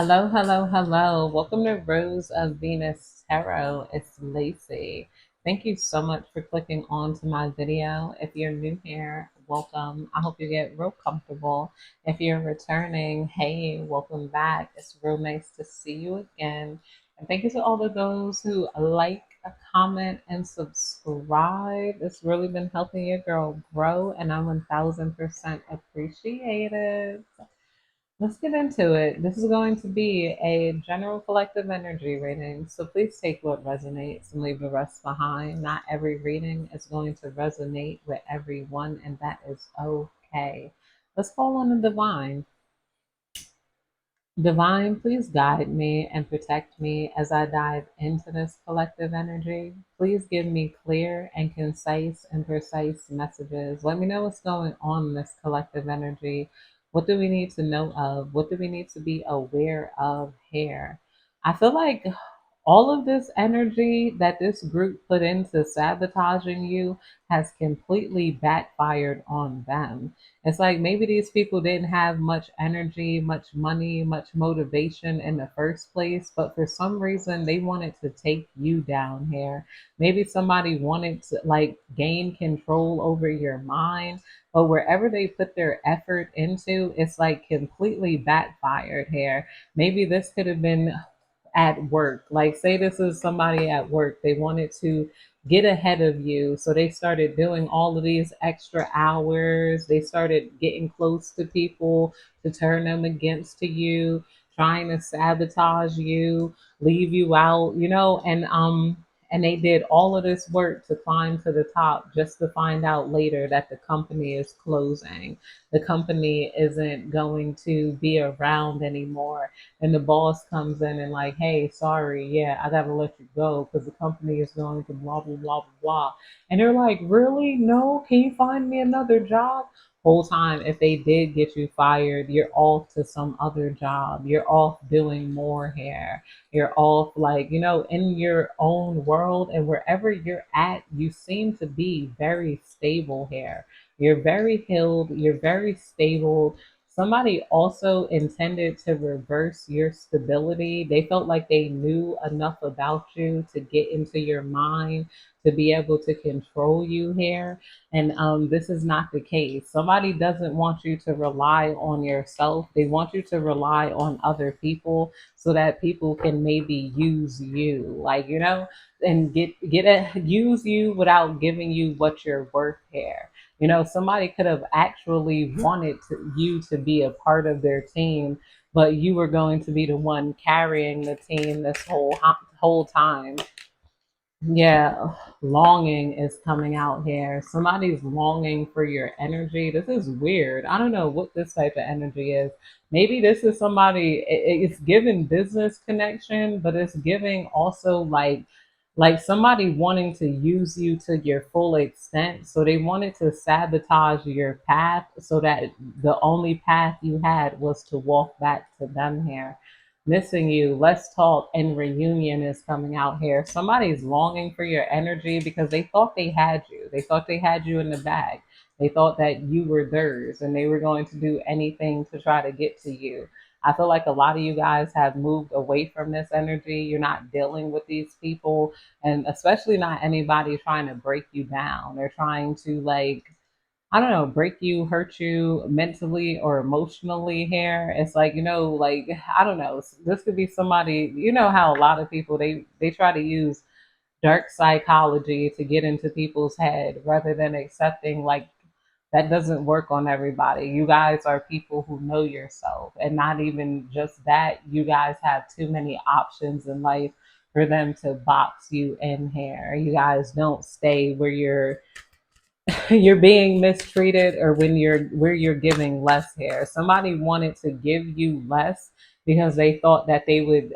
Hello, hello, hello. Welcome to Rose of Venus Tarot. It's Lacey. Thank you so much for clicking on to my video. If you're new here, welcome. I hope you get real comfortable. If you're returning, hey, welcome back. It's real nice to see you again. And thank you to all of those who like, comment, and subscribe. It's really been helping your girl grow, and I 1000% appreciate it. Let's get into it. This is going to be a general collective energy reading, so please take what resonates and leave the rest behind. Not every reading is going to resonate with everyone, and that is okay. Let's call on the divine. Divine, please guide me and protect me as I dive into this collective energy. Please give me clear and concise and precise messages. Let me know what's going on in this collective energy. What do we need to know of? What do we need to be aware of here? I feel like all of this energy that this group put into sabotaging you has completely backfired on them. It's like maybe these people didn't have much energy, much money, much motivation in the first place, but for some reason they wanted to take you down here. Maybe somebody wanted to like gain control over your mind, but wherever they put their effort into, it's like completely backfired here. Maybe this could have been at work. Like, say this is somebody at work, they wanted to get ahead of you. So they started doing all of these extra hours. They started getting close to people to turn them against to you, trying to sabotage you, leave you out, and they did all of this work to climb to the top just to find out later that the company is closing. The company isn't going to be around anymore, and the boss comes in and like, hey, sorry, yeah, I gotta let you go because the company is going to blah blah blah blah blah. And they're like, really? No, can you find me another job? Whole time, if they did get you fired, you're off to some other job. You're off doing more here. You're off, like, in your own world, and wherever you're at, you seem to be very stable here. You're very healed, you're very stable. Somebody also intended to reverse your stability. They felt like they knew enough about you to get into your mind, to be able to control you here. And this is not the case. Somebody doesn't want you to rely on yourself. They want you to rely on other people so that people can maybe use you, and use you without giving you what you're worth here. Somebody could have actually wanted you to be a part of their team, but you were going to be the one carrying the team this whole time. Yeah, longing is coming out here. Somebody's longing for your energy. This is weird. I don't know what this type of energy is. Maybe this is somebody, it's giving business connection, but it's giving also like somebody wanting to use you to your full extent. So they wanted to sabotage your path so that the only path you had was to walk back to them here. Missing you, let's talk, and reunion is coming out here. Somebody's longing for your energy because they thought they had you. They thought they had you in the bag. They thought that you were theirs and they were going to do anything to try to get to you. I feel like a lot of you guys have moved away from this energy. You're not dealing with these people, and especially not anybody trying to break you down. They're trying to, like, I don't know, break you, hurt you mentally or emotionally here. It's like, like, I don't know. This could be somebody, how a lot of people, they try to use dark psychology to get into people's head rather than accepting, like, that doesn't work on everybody. You guys are people who know yourself, and not even just that, you guys have too many options in life for them to box you in here. You guys don't stay where you're being mistreated, or when you're where you're giving less here. Somebody wanted to give you less because they thought that they would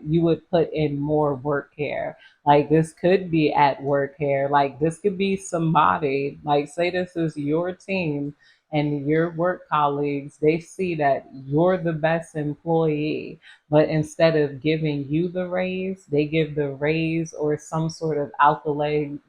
you would put in more work here. Like, this could be at work here. Like, this could be somebody, like, say this is your team and your work colleagues. They see that you're the best employee, but instead of giving you the raise, they give the raise or some sort of accolades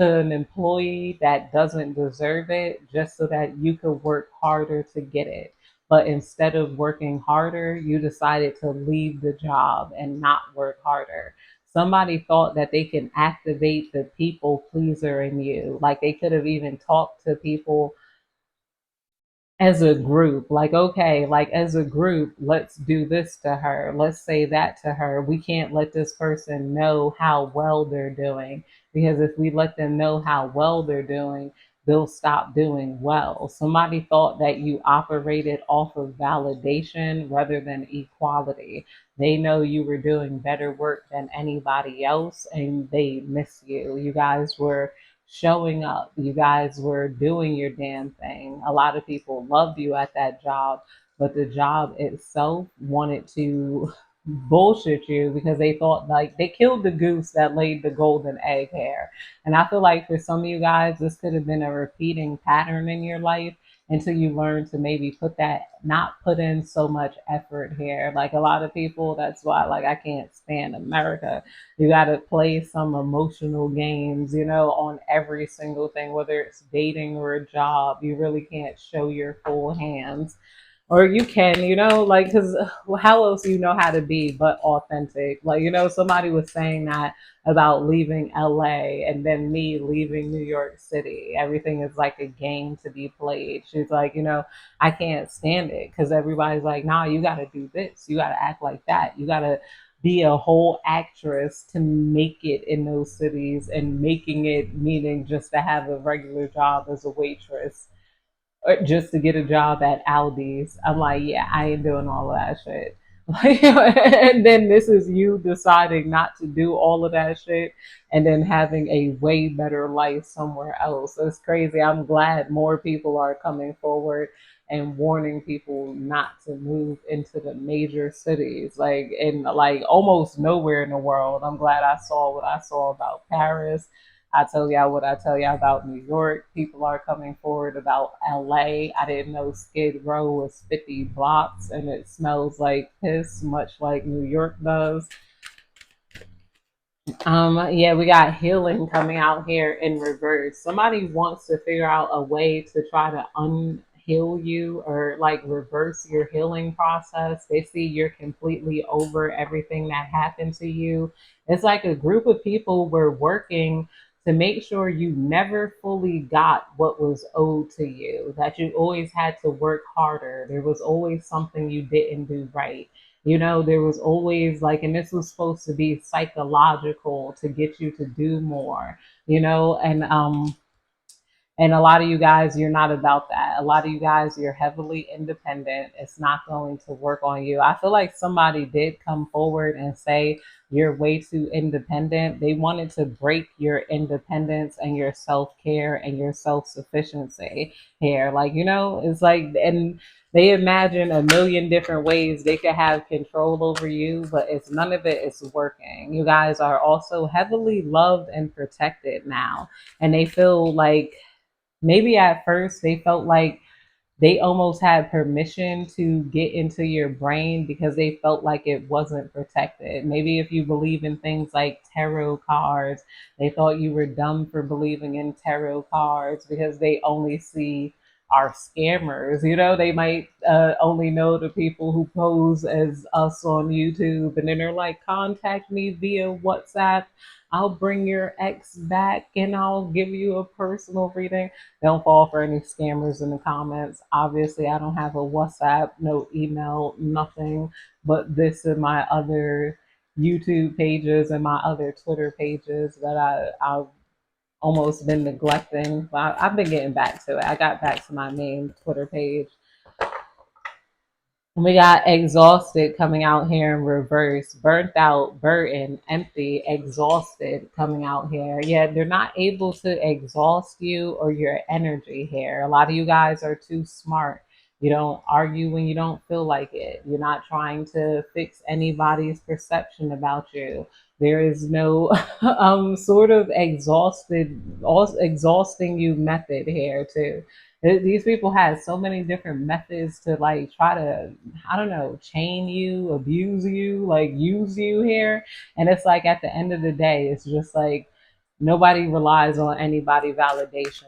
to an employee that doesn't deserve it, just so that you could work harder to get it. but instead of working harder, you decided to leave the job and not work harder. Somebody thought that they can activate the people pleaser in you. Like they could have even talked to people as a group, like, okay, like as a group, let's do this to her, let's say that to her. We can't let this person know how well they're doing, because if we let them know how well they're doing, they'll stop doing well. Somebody thought that you operated off of validation rather than equality. They know you were doing better work than anybody else and they miss you. You guys were showing up. You guys were doing your damn thing. A lot of people loved you at that job, but the job itself wanted to bullshit you because they thought like they killed the goose that laid the golden egg here. And I feel like for some of you guys, this could have been a repeating pattern in your life until you learn to maybe not put in so much effort here. Like a lot of people, that's why like I can't stand America. You got to play some emotional games, on every single thing, whether it's dating or a job. You really can't show your full hands. Or you can, like, because how else do you know how to be but authentic? Like, somebody was saying that about leaving LA and then me leaving New York City. Everything is like a game to be played. She's like, I can't stand it because everybody's like, nah, you got to do this. You got to act like that. You got to be a whole actress to make it in those cities, and making it meaning just to have a regular job as a waitress or just to get a job at Aldi's. I'm like, yeah, I ain't doing all of that shit. And then this is you deciding not to do all of that shit and then having a way better life somewhere else. It's crazy. I'm glad more people are coming forward and warning people not to move into the major cities, like in like almost nowhere in the world. I'm glad I saw what I saw about Paris. I tell y'all what I tell y'all about New York. People are coming forward about LA. I didn't know Skid Row was 50 blocks and it smells like piss, much like New York does. Yeah, we got healing coming out here in reverse. Somebody wants to figure out a way to try to unheal you or like reverse your healing process. They see you're completely over everything that happened to you. It's like a group of people were working to make sure you never fully got what was owed to you, that you always had to work harder. There was always something you didn't do right. There was always like, and this was supposed to be psychological to get you to do more, and a lot of you guys, you're not about that. A lot of you guys, you're heavily independent. It's not going to work on you. I feel like somebody did come forward and say you're way too independent. They wanted to break your independence and your self care and your self sufficiency here. Like, it's like, and they imagine a million different ways they could have control over you, but it's none of it is working. You guys are also heavily loved and protected now. And they feel like, maybe at first they felt like they almost had permission to get into your brain because they felt like it wasn't protected. Maybe if you believe in things like tarot cards, they thought you were dumb for believing in tarot cards because they only see our scammers. They might only know the people who pose as us on YouTube, and then they're like, contact me via WhatsApp. I'll bring your ex back and I'll give you a personal reading. Don't fall for any scammers in the comments. Obviously, I don't have a WhatsApp, no email, nothing. But this and my other YouTube pages and my other Twitter pages that I've almost been neglecting. But I've been getting back to it. I got back to my main Twitter page. We got exhausted coming out here in reverse, burnt out, burdened, empty, exhausted coming out here. Yeah, they're not able to exhaust you or your energy here. A lot of you guys are too smart. You don't argue when you don't feel like it. You're not trying to fix anybody's perception about you. There is no sort of exhausting you method here too. These people had so many different methods to like try to, I don't know, chain you, abuse you, like use you here. And it's like at the end of the day, it's just like nobody relies on anybody validation.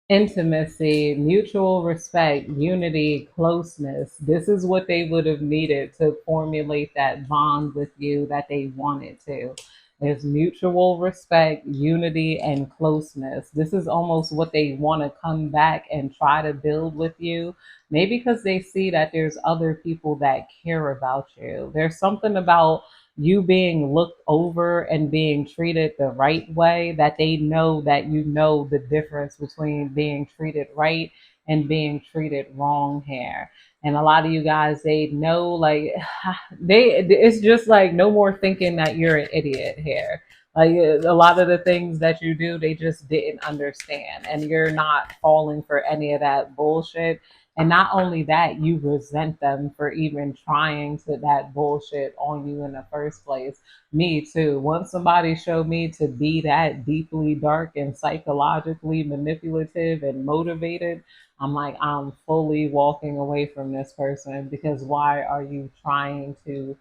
intimacy, mutual respect, unity, closeness. This is what they would have needed to formulate that bond with you that they wanted to. There's mutual respect, unity, and closeness. This is almost what they want to come back and try to build with you. Maybe because they see that there's other people that care about you. There's something about you being looked over and being treated the right way, that they know that you know the difference between being treated right and being treated wrong here. And a lot of you guys, they know, like, it's just like no more thinking that you're an idiot here. Like a lot of the things that you do, they just didn't understand, and you're not falling for any of that bullshit. And not only that, you resent them for even trying to that bullshit on you in the first place. Me too. Once somebody showed me to be that deeply dark and psychologically manipulative and motivated, I'm like, I'm fully walking away from this person, because why are you trying to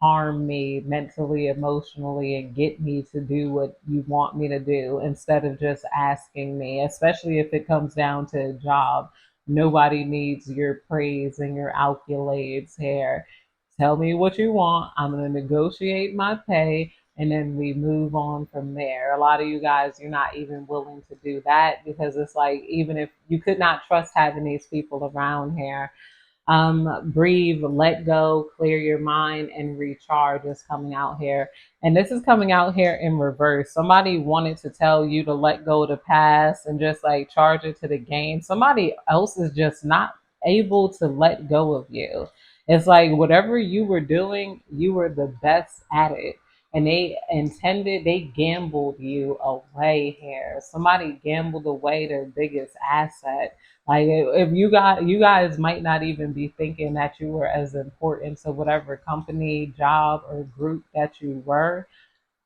harm me mentally, emotionally, and get me to do what you want me to do instead of just asking me, especially if it comes down to a job. Nobody needs your praise and your accolades here. Tell me what you want. I'm going to negotiate my pay, and then we move on from there. A lot of you guys, you're not even willing to do that, because it's like, even if you could not trust having these people around here, breathe, let go, clear your mind, and recharge is coming out here. And this is coming out here in reverse. Somebody wanted to tell you to let go of the past and just like charge it to the game. Somebody else is just not able to let go of you. It's like whatever you were doing, you were the best at it. And they gambled you away here. Somebody gambled away their biggest asset. Like if you guys might not even be thinking that you were as important to whatever company, job, or group that you were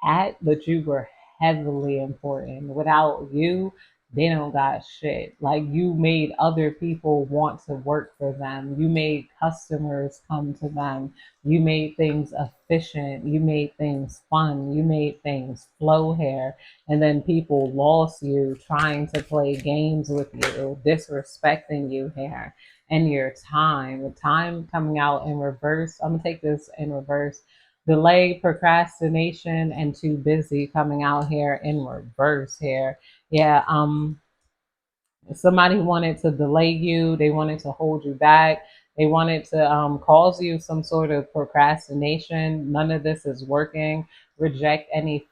at, but you were heavily important. Without you, they don't got shit. Like you made other people want to work for them. You made customers come to them. You made things efficient. You made things fun. You made things flow here. And then people lost you trying to play games with you, disrespecting you here. And your time, the time coming out in reverse. I'm gonna take this in reverse. Delay, procrastination, and too busy coming out here in reverse here. Yeah, somebody wanted to delay you, they wanted to hold you back, they wanted to cause you some sort of procrastination. None of this is working. Reject any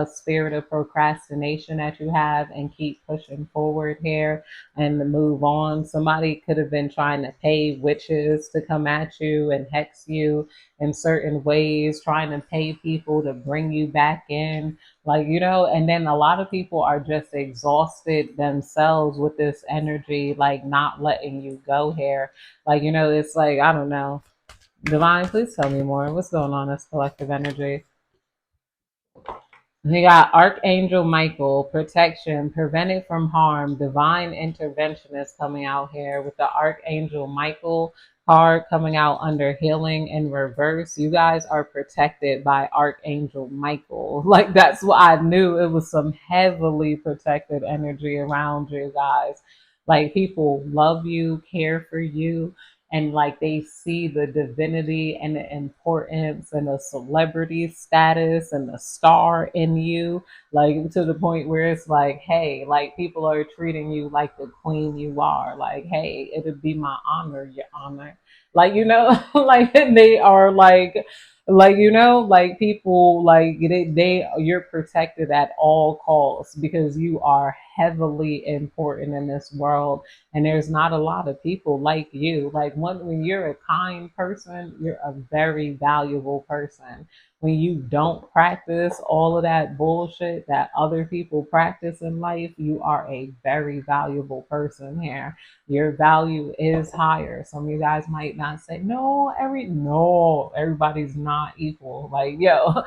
spirit of procrastination that you have and keep pushing forward here and move on. Somebody could have been trying to pay witches to come at you and hex you in certain ways, trying to pay people to bring you back in, like, and then a lot of people are just exhausted themselves with this energy, like not letting you go here. Like, it's like, I don't know. Divine, please tell me more. What's going on in this collective energy? We got Archangel Michael, protection, prevented from harm, divine intervention is coming out here with the Archangel Michael card coming out under healing in reverse. You guys are protected by Archangel Michael. Like that's what I knew. It was some heavily protected energy around you guys. Like people love you, care for you, and like they see the divinity and the importance and the celebrity status and the star in you, like to the point where it's like, hey, like people are treating you like the queen you are. Like, hey, it'd be my honor, your honor. Like, like they are like like people, like they you're protected at all costs because you are heavily important in this world, and there's not a lot of people like you. Like when you're a kind person, you're a very valuable person. When you don't practice all of that bullshit that other people practice in life, you are a very valuable person here. Your value is higher. Some of you guys might not say, no, everybody's not equal. Like, yo,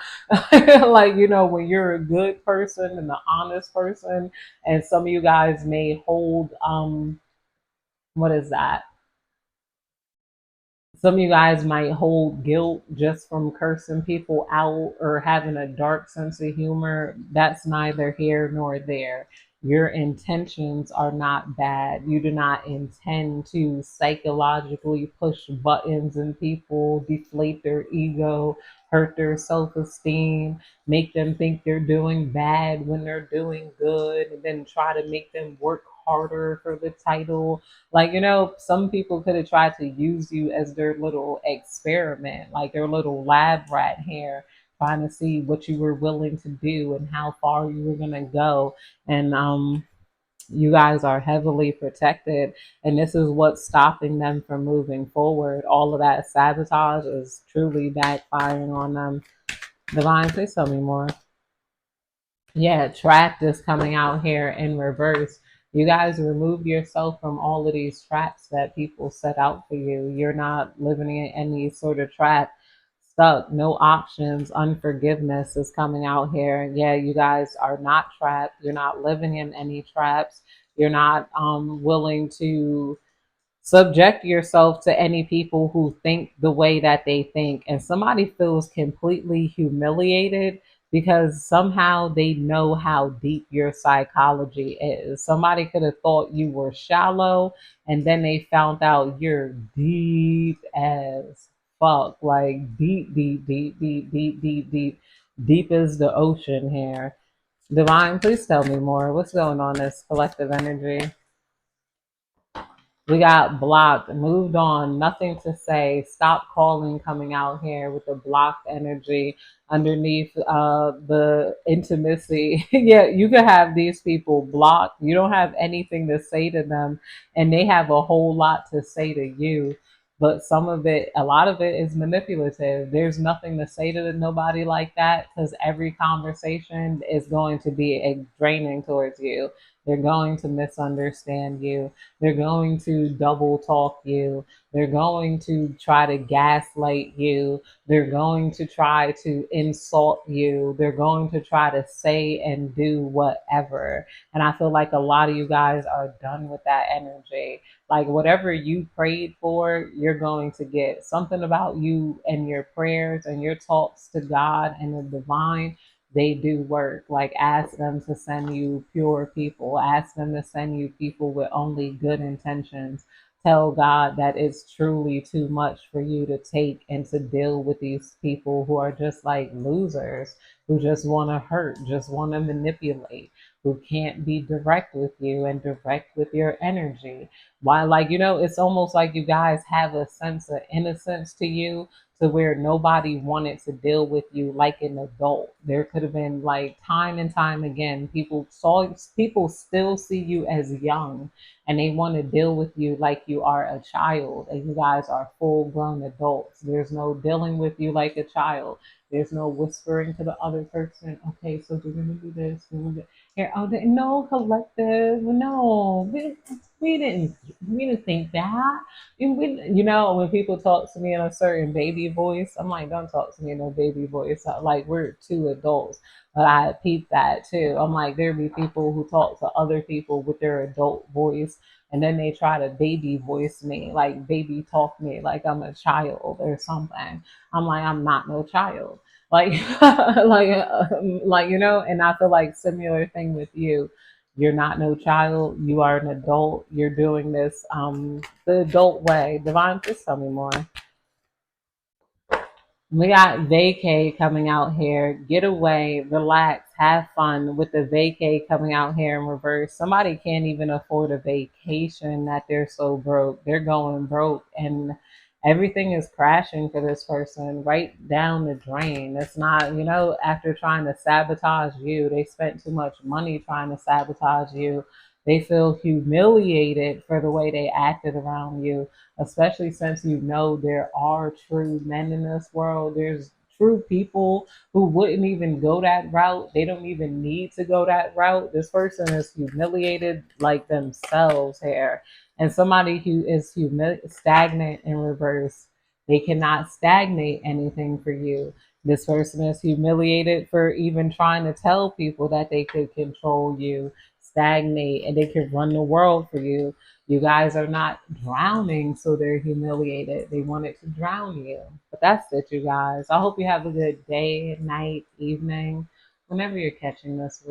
like, when you're a good person and an honest person, and some of you guys may hold what is that? Some of you guys might hold guilt just from cursing people out or having a dark sense of humor. That's neither here nor there. Your intentions are not bad. You do not intend to psychologically push buttons in people, deflate their ego, hurt their self esteem, make them think they're doing bad when they're doing good, and then try to make them work harder for the title. Like, some people could have tried to use you as their little experiment, like their little lab rat here, trying to see what you were willing to do and how far you were going to go. And you guys are heavily protected, and this is what's stopping them from moving forward. All of that sabotage is truly backfiring on them. Divine, please tell me more. Yeah, trapped is coming out here in reverse. You guys remove yourself from all of these traps that people set out for you. You're not living in any sort of trap. Stuck, no options, unforgiveness is coming out here. Yeah, you guys are not trapped. You're not living in any traps. You're not willing to subject yourself to any people who think the way that they think, and somebody feels completely humiliated because somehow they know how deep your psychology is. Somebody could have thought you were shallow, and then they found out you're deep as fuck, like deep, deep, deep, deep, deep, deep, deep, deep as the ocean here. Divine, please tell me more. What's going on in this collective energy? We got blocked, moved on, nothing to say, stop calling coming out here with the blocked energy underneath the intimacy. Yeah, you could have these people blocked. You don't have anything to say to them, and they have a whole lot to say to you. But some of it, a lot of it is manipulative. There's nothing to say to nobody like that because every conversation is going to be draining towards you. They're going to misunderstand you. They're going to double talk you. They're going to try to gaslight you. They're going to try to insult you. They're going to try to say and do whatever. And I feel like a lot of you guys are done with that energy. Like whatever you prayed for, you're going to get. Something about you and your prayers and your talks to God and the divine, they do work. Like ask them to send you pure people. Ask them to send you people with only good intentions. Tell God that it's truly too much for you to take and to deal with these people who are just like losers, who just want to hurt, just want to manipulate, who can't be direct with you and direct with your energy. Why, like, it's almost like you guys have a sense of innocence to you, to where nobody wanted to deal with you like an adult. There could have been like time and time again, people still see you as young, and they want to deal with you like you are a child, and you guys are full grown adults. There's no dealing with you like a child. There's no whispering to the other person, okay, so we're gonna do this, we're gonna do here. Oh, no, collective, no, we didn't think that. And when people talk to me in a certain baby voice, I'm like, don't talk to me in no baby voice. Like, we're two adults. But I peep that too. I'm like, there be people who talk to other people with their adult voice, and then they try to baby voice me, like baby talk me like I'm a child or something. I'm like, I'm not no child. Like, and I feel like similar thing with you. You're not no child. You are an adult. You're doing this the adult way. Divine, just tell me more. We got vacay coming out here. Get away, relax, have fun with the vacay coming out here in reverse. Somebody can't even afford a vacation that they're so broke. They're going broke, and everything is crashing for this person right down the drain. It's not, after trying to sabotage you, they spent too much money trying to sabotage you. They feel humiliated for the way they acted around you, especially since there are true men in this world. There's true people who wouldn't even go that route. They don't even need to go that route. This person is humiliated like themselves here. And somebody who is stagnant in reverse, they cannot stagnate anything for you. This person is humiliated for even trying to tell people that they could control you, stagnate, and they could run the world for you. You guys are not drowning, so they're humiliated. They wanted to drown you. But that's it, you guys. I hope you have a good day, night, evening, whenever you're catching this.